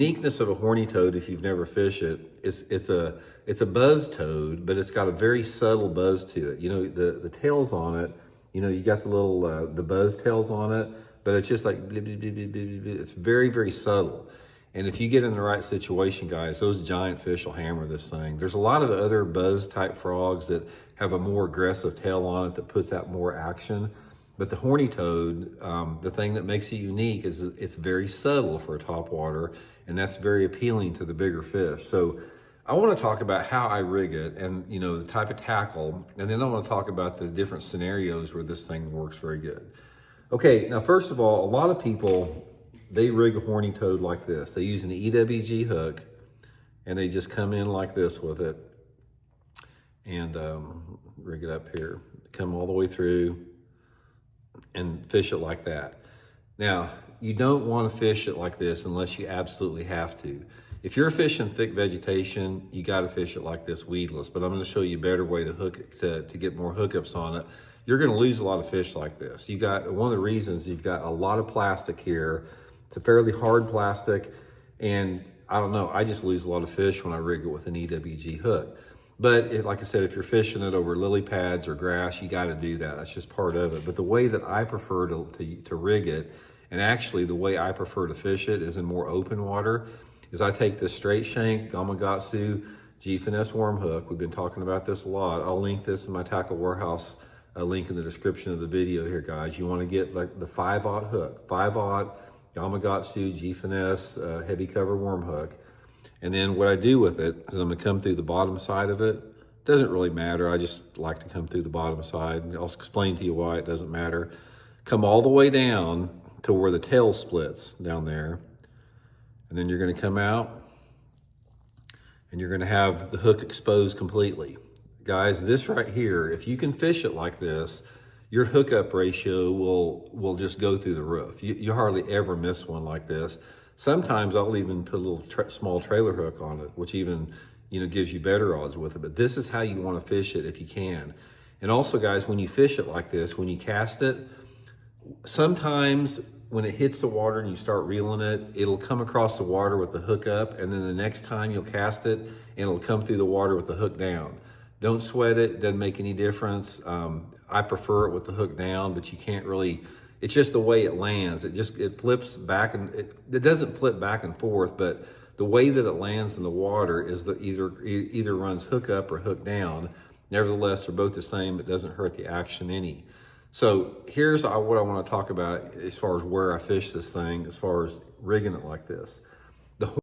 Uniqueness of a horny toad, if you've never fished it, it's a buzz toad, but it's got a very subtle buzz to it. You know, the tails on it, you know, you got the little the buzz tails on it, but it's just like blip, blip, blip, blip, blip, blip. It's very subtle. And if you get in the right situation, guys, those giant fish will hammer this thing. There's a lot of other buzz type frogs that have a more aggressive tail on it that puts out more action. But the horny toad, the thing that makes it unique is it's very subtle for a topwater, and that's very appealing to the bigger fish. So I want to talk about how I rig it and, you know, the type of tackle, and then I want to talk about the different scenarios where this thing works very good. Okay, now first of all, a lot of people, they rig a horny toad like this. They use an EWG hook, and they just come in like this with it, and rig it up here, come all the way through, and fish it like that. Now, you don't want to fish it like this unless you absolutely have to. If you're fishing thick vegetation, you got to fish it like this weedless, but I'm going to show you a better way to hook it, to get more hookups on it. You're going to lose a lot of fish like this. You got, one of the reasons, you've got a lot of plastic here. It's a fairly hard plastic, and I don't know, I just lose a lot of fish when I rig it with an EWG hook. But like I said, if you're fishing it over lily pads or grass, you got to do that. That's just part of it. But the way that I prefer to rig it, and actually the way I prefer to fish it is in more open water, is I take this straight shank Gamakatsu G-Finesse worm hook. We've been talking about this a lot. I'll link this in my Tackle Warehouse link in the description of the video here, guys. You want to get like the 5/0 hook, 5/0 Gamakatsu G-Finesse heavy cover worm hook. And then what I do with it is I'm gonna come through the bottom side of it. Doesn't really matter, I just like to come through the bottom side. And I'll explain to you why it doesn't matter. Come all the way down to where the tail splits down there. And then you're gonna come out and you're gonna have the hook exposed completely. Guys, this right here, if you can fish it like this, your hookup ratio will just go through the roof. You hardly ever miss one like this. Sometimes I'll even put a little small trailer hook on it, which even, you know, gives you better odds with it. But this is how you want to fish it if you can. And also, guys, when you fish it like this, when you cast it, sometimes when it hits the water and you start reeling it, it'll come across the water with the hook up, and then the next time you'll cast it, and it'll come through the water with the hook down. Don't sweat it, doesn't make any difference. I prefer it with the hook down, but you can't really, it's just the way it lands. It flips back, and it doesn't flip back and forth, but the way that it lands in the water is that either runs hook up or hook down. Nevertheless, they're both the same. It doesn't hurt the action any. So here's what I want to talk about as far as where I fish this thing, as far as rigging it like this.